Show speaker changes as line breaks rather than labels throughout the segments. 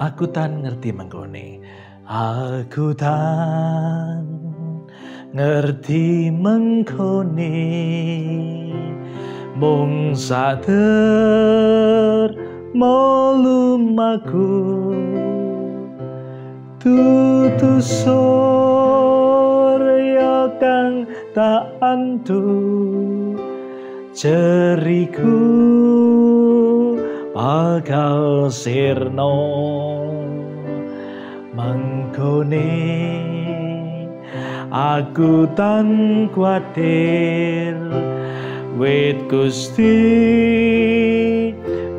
Aku tan ngerti menggone. Aku tan ngerti menggone. Mung sater molum aku tutu surya kang tak antu jeriku bakal sirno mangkone aku tan kuatir wit Gusti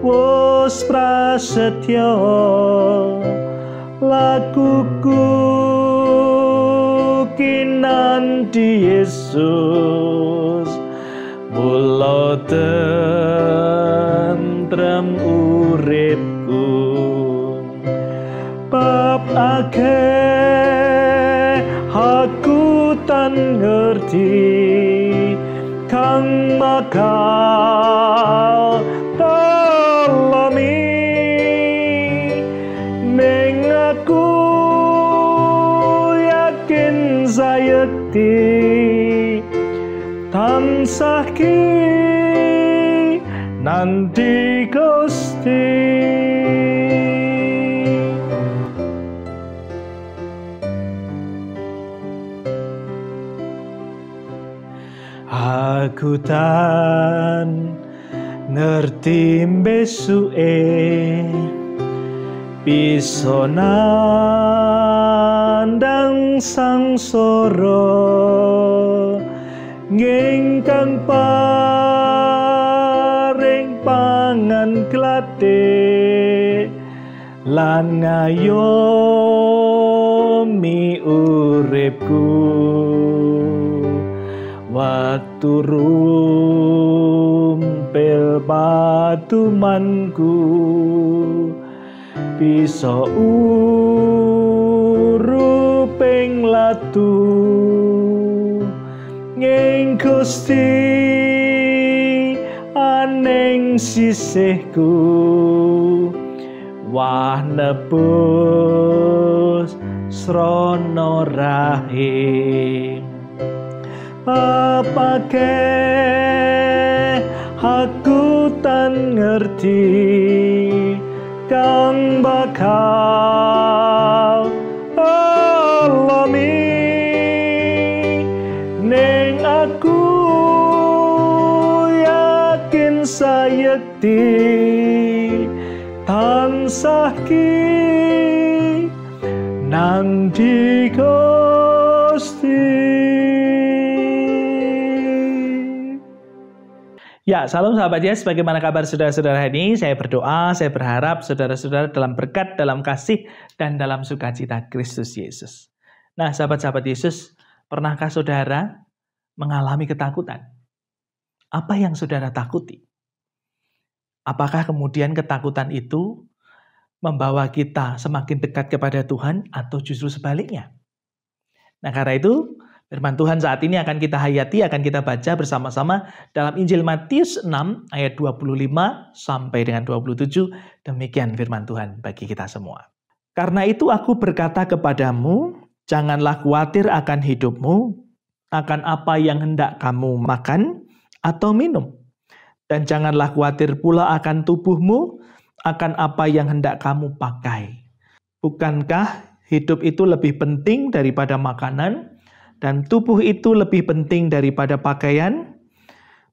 wis prasetya lakuku kinanti Yesus mula tentrem uripku bab akeh aku tan ngerti kang bakal tolomi ning aku yakin sayekti tansah ki nanti Gusti. Aku tan ngerti besuke bisa nandang sangsara ngingkang paring pangan glathik lan ngayomi uripku waktu rumpil patumanku bisa uruping latu nging Gusti aning sisihku wah nebus srana rahim apake aku tan ngerti kang bakal alami ning aku yakin sayekti tansah ki nanti Gusti. Ya, salam sahabat Yes, bagaimana kabar saudara-saudara ini? Saya berdoa, saya berharap saudara-saudara dalam berkat, dalam kasih, dan dalam sukacita Kristus Yesus. Nah, sahabat-sahabat Yesus, pernahkah saudara mengalami ketakutan? Apa yang saudara takuti? Apakah kemudian ketakutan itu membawa kita semakin dekat kepada Tuhan atau justru sebaliknya? Nah, karena itu firman Tuhan saat ini akan kita hayati, akan kita baca bersama-sama dalam Injil Matius 6 ayat 25 sampai dengan 27. Demikian firman Tuhan bagi kita semua. Karena itu aku berkata kepadamu, janganlah khawatir akan hidupmu, akan apa yang hendak kamu makan atau minum. Dan janganlah khawatir pula akan tubuhmu, akan apa yang hendak kamu pakai. Bukankah hidup itu lebih penting daripada makanan, dan tubuh itu lebih penting daripada pakaian?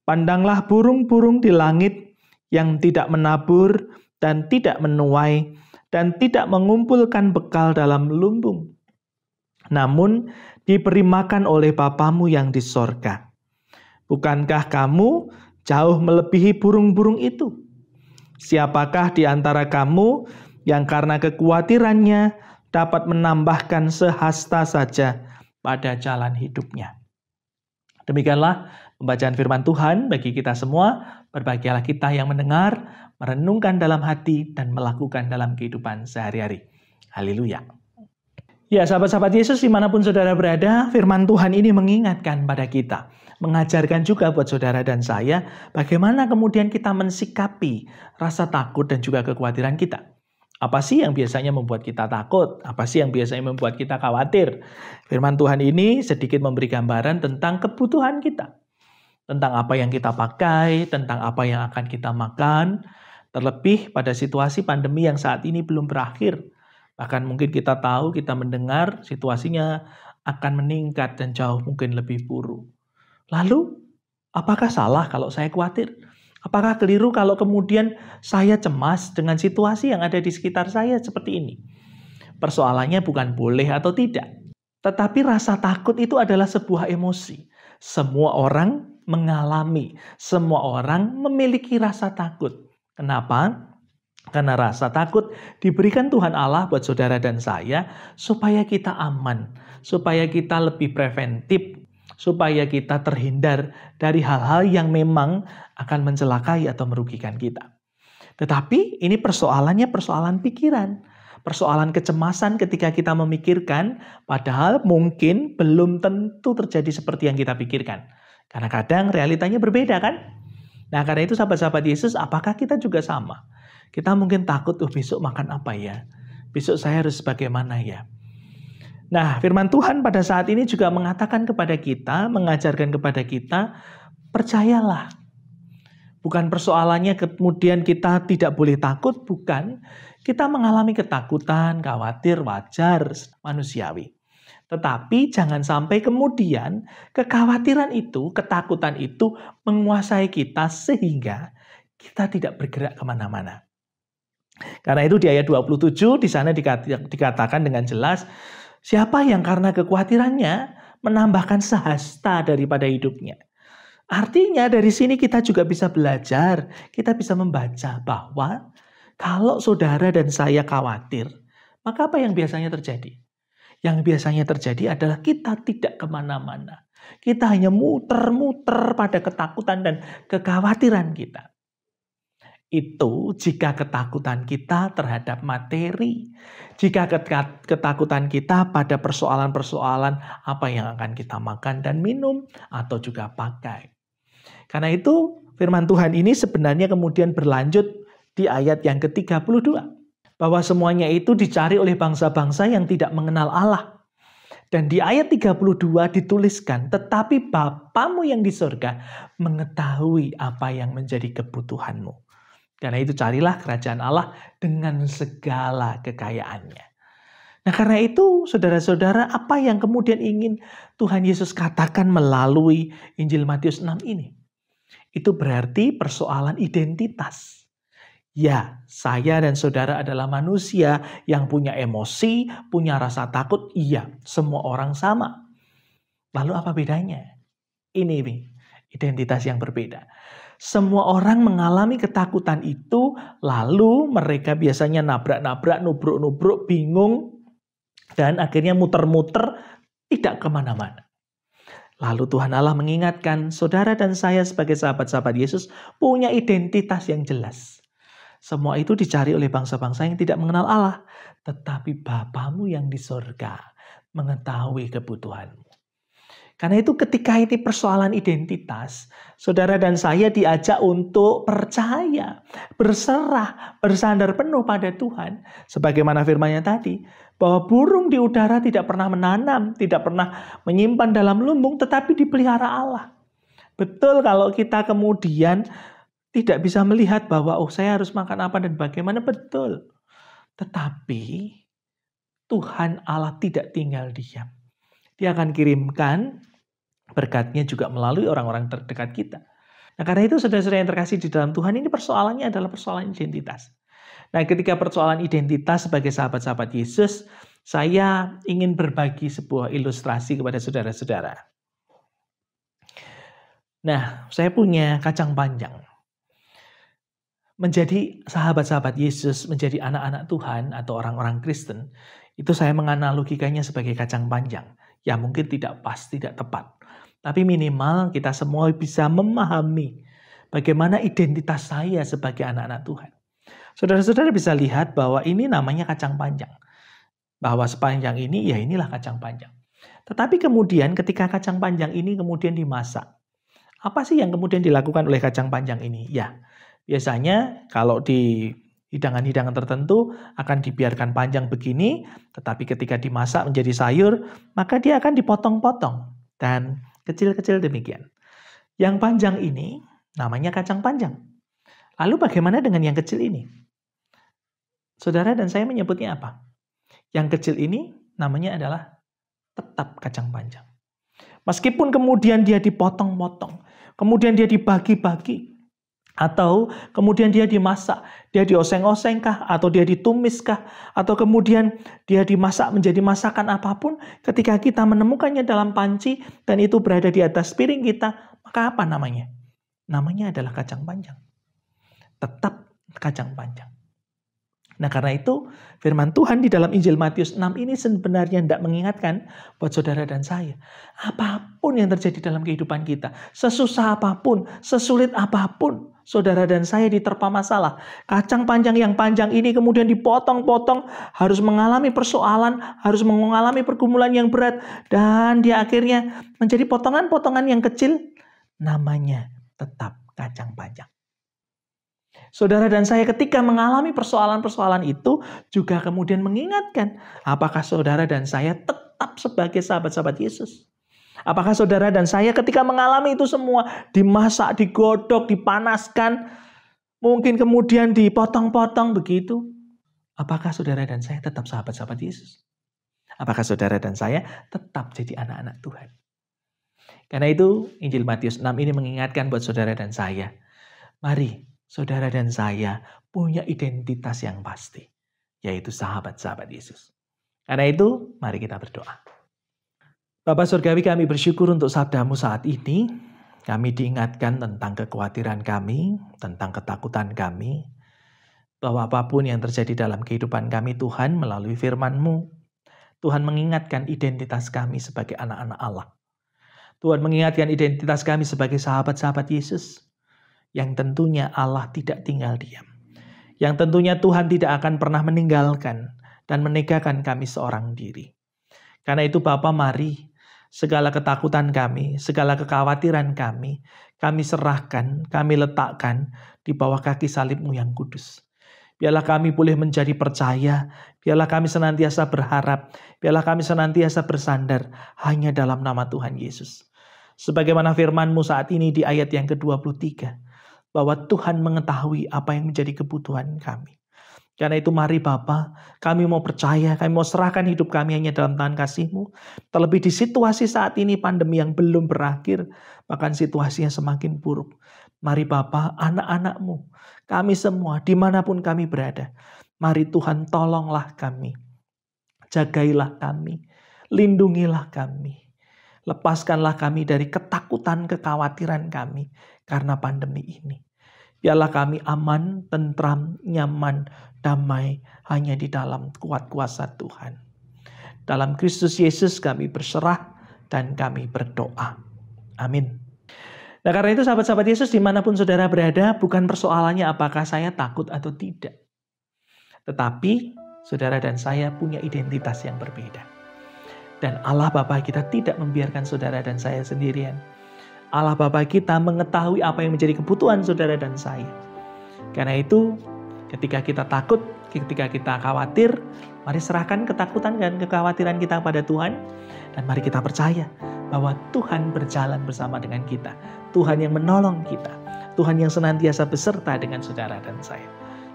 Pandanglah burung-burung di langit yang tidak menabur dan tidak menuai dan tidak mengumpulkan bekal dalam lumbung. Namun diberi makan oleh Bapamu yang di sorga. Bukankah kamu jauh melebihi burung-burung itu? Siapakah di antara kamu yang karena kekhawatirannya dapat menambahkan sehasta saja pada jalan hidupnya? Demikianlah pembacaan firman Tuhan bagi kita semua. Berbahagialah kita yang mendengar, merenungkan dalam hati, dan melakukan dalam kehidupan sehari-hari. Haleluya. Ya, sahabat-sahabat Yesus dimanapun saudara berada, firman Tuhan ini mengingatkan pada kita, mengajarkan juga buat saudara dan saya, bagaimana kemudian kita mensikapi rasa takut dan juga kekhawatiran kita. Apa sih yang biasanya membuat kita takut? Apa sih yang biasanya membuat kita khawatir? Firman Tuhan ini sedikit memberi gambaran tentang kebutuhan kita. Tentang apa yang kita pakai, tentang apa yang akan kita makan. Terlebih pada situasi pandemi yang saat ini belum berakhir. Bahkan mungkin kita tahu, kita mendengar situasinya akan meningkat dan jauh mungkin lebih buruk. Lalu, apakah salah kalau saya khawatir? Apakah keliru kalau kemudian saya cemas dengan situasi yang ada di sekitar saya seperti ini? Persoalannya bukan boleh atau tidak. Tetapi rasa takut itu adalah sebuah emosi. Semua orang mengalami, semua orang memiliki rasa takut. Kenapa? Karena rasa takut diberikan Tuhan Allah buat saudara dan saya supaya kita aman, supaya kita lebih preventif, supaya kita terhindar dari hal-hal yang memang akan mencelakai atau merugikan kita. Tetapi ini persoalannya persoalan pikiran, persoalan kecemasan ketika kita memikirkan, padahal mungkin belum tentu terjadi seperti yang kita pikirkan. Karena kadang realitanya berbeda kan? Nah karena itu sahabat-sahabat Yesus, apakah kita juga sama? Kita mungkin takut, besok makan apa ya? Besok saya harus bagaimana ya? Nah, firman Tuhan pada saat ini juga mengatakan kepada kita, mengajarkan kepada kita, percayalah. Bukan persoalannya kemudian kita tidak boleh takut, bukan. Kita mengalami ketakutan, khawatir, wajar, manusiawi. Tetapi jangan sampai kemudian kekhawatiran itu, ketakutan itu menguasai kita sehingga kita tidak bergerak kemana-mana. Karena itu di ayat 27 di sana dikatakan dengan jelas, siapa yang karena kekhawatirannya menambahkan sehasta daripada hidupnya. Artinya dari sini kita juga bisa belajar, kita bisa membaca bahwa kalau saudara dan saya khawatir, maka apa yang biasanya terjadi? Yang biasanya terjadi adalah kita tidak kemana-mana. Kita hanya muter-muter pada ketakutan dan kekhawatiran kita. Itu jika ketakutan kita terhadap materi. Jika ketakutan kita pada persoalan-persoalan apa yang akan kita makan dan minum atau juga pakai. Karena itu firman Tuhan ini sebenarnya kemudian berlanjut di ayat yang ke-32. Bahwa semuanya itu dicari oleh bangsa-bangsa yang tidak mengenal Allah. Dan di ayat 32 dituliskan, tetapi Bapamu yang di surga mengetahui apa yang menjadi kebutuhanmu. Karena itu carilah kerajaan Allah dengan segala kekayaannya. Nah karena itu saudara-saudara, apa yang kemudian ingin Tuhan Yesus katakan melalui Injil Matius 6 ini? Itu berarti persoalan identitas. Ya, saya dan saudara adalah manusia yang punya emosi, punya rasa takut. Iya, semua orang sama. Lalu apa bedanya? Ini identitas yang berbeda. Semua orang mengalami ketakutan itu, lalu mereka biasanya nabrak-nabrak, nubruk-nubruk, bingung, dan akhirnya muter-muter, tidak kemana-mana. Lalu Tuhan Allah mengingatkan, saudara dan saya sebagai sahabat-sahabat Yesus punya identitas yang jelas. Semua itu dicari oleh bangsa-bangsa yang tidak mengenal Allah. Tetapi Bapamu yang di surga mengetahui kebutuhanmu. Karena itu ketika ini persoalan identitas, saudara dan saya diajak untuk percaya, berserah, bersandar penuh pada Tuhan. Sebagaimana firman-Nya tadi, bahwa burung di udara tidak pernah menanam, tidak pernah menyimpan dalam lumbung, tetapi dipelihara Allah. Betul kalau kita kemudian tidak bisa melihat bahwa saya harus makan apa dan bagaimana, betul. Tetapi Tuhan Allah tidak tinggal diam. Dia akan kirimkan berkatnya juga melalui orang-orang terdekat kita. Nah karena itu saudara-saudara yang terkasih di dalam Tuhan, ini persoalannya adalah persoalan identitas. Nah ketika persoalan identitas sebagai sahabat-sahabat Yesus, saya ingin berbagi sebuah ilustrasi kepada saudara-saudara. Nah saya punya kacang panjang. Menjadi sahabat-sahabat Yesus, menjadi anak-anak Tuhan atau orang-orang Kristen, itu saya menganalogikannya sebagai kacang panjang. Ya mungkin tidak pas, tidak tepat. Tapi minimal kita semua bisa memahami bagaimana identitas saya sebagai anak-anak Tuhan. Saudara-saudara bisa lihat bahwa ini namanya kacang panjang. Bahwa sepanjang ini, ya inilah kacang panjang. Tetapi kemudian ketika kacang panjang ini kemudian dimasak, apa sih yang kemudian dilakukan oleh kacang panjang ini? Ya, biasanya kalau di Hidangan-hidangan tertentu akan dibiarkan panjang begini, tetapi ketika dimasak menjadi sayur, maka dia akan dipotong-potong dan kecil-kecil demikian. Yang panjang ini namanya kacang panjang. Lalu bagaimana dengan yang kecil ini? Saudara dan saya menyebutnya apa? Yang kecil ini namanya adalah tetap kacang panjang. Meskipun kemudian dia dipotong-potong, kemudian dia dibagi-bagi, atau kemudian dia dimasak, dia dioseng-oseng kah, atau dia ditumis kah, atau kemudian dia dimasak menjadi masakan apapun, ketika kita menemukannya dalam panci dan itu berada di atas piring kita, maka apa namanya? Namanya adalah kacang panjang. Tetap kacang panjang. Nah, karena itu firman Tuhan di dalam Injil Matius 6 ini sebenarnya tidak mengingatkan buat saudara dan saya. Apapun yang terjadi dalam kehidupan kita, sesusah apapun, sesulit apapun, saudara dan saya diterpa masalah. Kacang panjang yang panjang ini kemudian dipotong-potong, harus mengalami persoalan, harus mengalami pergumulan yang berat, dan dia akhirnya menjadi potongan-potongan yang kecil, namanya tetap kacang panjang. Saudara dan saya ketika mengalami persoalan-persoalan itu juga kemudian mengingatkan apakah saudara dan saya tetap sebagai sahabat-sahabat Yesus. Apakah saudara dan saya ketika mengalami itu semua dimasak, digodok, dipanaskan, mungkin kemudian dipotong-potong begitu. Apakah saudara dan saya tetap sahabat-sahabat Yesus? Apakah saudara dan saya tetap jadi anak-anak Tuhan? Karena itu Injil Matius 6 ini mengingatkan buat saudara dan saya. Mari saudara dan saya punya identitas yang pasti, yaitu sahabat-sahabat Yesus. Karena itu, mari kita berdoa. Bapa Surgawi, kami bersyukur untuk sabdamu saat ini. Kami diingatkan tentang kekhawatiran kami, tentang ketakutan kami, bahwa apapun yang terjadi dalam kehidupan kami, Tuhan melalui firman-Mu, Tuhan mengingatkan identitas kami sebagai anak-anak Allah. Tuhan mengingatkan identitas kami sebagai sahabat-sahabat Yesus. Yang tentunya Allah tidak tinggal diam. Yang tentunya Tuhan tidak akan pernah meninggalkan dan meninggalkan kami seorang diri. Karena itu Bapa, mari segala ketakutan kami, segala kekhawatiran kami serahkan, kami letakkan di bawah kaki salib-Mu yang kudus. Biarlah kami boleh menjadi percaya, biarlah kami senantiasa berharap, biarlah kami senantiasa bersandar hanya dalam nama Tuhan Yesus. Sebagaimana firman-Mu saat ini di ayat yang ke-23, bahwa Tuhan mengetahui apa yang menjadi kebutuhan kami. Karena itu mari Bapa, kami mau percaya, kami mau serahkan hidup kami hanya dalam tangan kasih-Mu. Terlebih di situasi saat ini pandemi yang belum berakhir, bahkan situasinya semakin buruk. Mari Bapa, anak-anak-Mu, kami semua dimanapun kami berada, mari Tuhan tolonglah kami, jagailah kami, lindungilah kami. Lepaskanlah kami dari ketakutan, kekhawatiran kami karena pandemi ini. Biarlah kami aman, tentram, nyaman, damai hanya di dalam kuat kuasa Tuhan. Dalam Kristus Yesus kami berserah dan kami berdoa. Amin. Nah, karena itu sahabat-sahabat Yesus dimanapun saudara berada, bukan persoalannya apakah saya takut atau tidak. Tetapi saudara dan saya punya identitas yang berbeda. Dan Allah Bapa kita tidak membiarkan saudara dan saya sendirian. Allah Bapa kita mengetahui apa yang menjadi kebutuhan saudara dan saya. Karena itu, ketika kita takut, ketika kita khawatir, mari serahkan ketakutan dan kekhawatiran kita pada Tuhan. Dan mari kita percaya bahwa Tuhan berjalan bersama dengan kita. Tuhan yang menolong kita. Tuhan yang senantiasa beserta dengan saudara dan saya.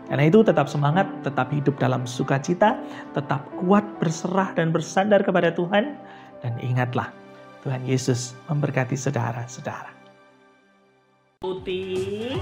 Karena itu tetap semangat, tetap hidup dalam sukacita, tetap kuat berserah dan bersandar kepada Tuhan. Dan ingatlah, Tuhan Yesus memberkati saudara-saudara. Putih.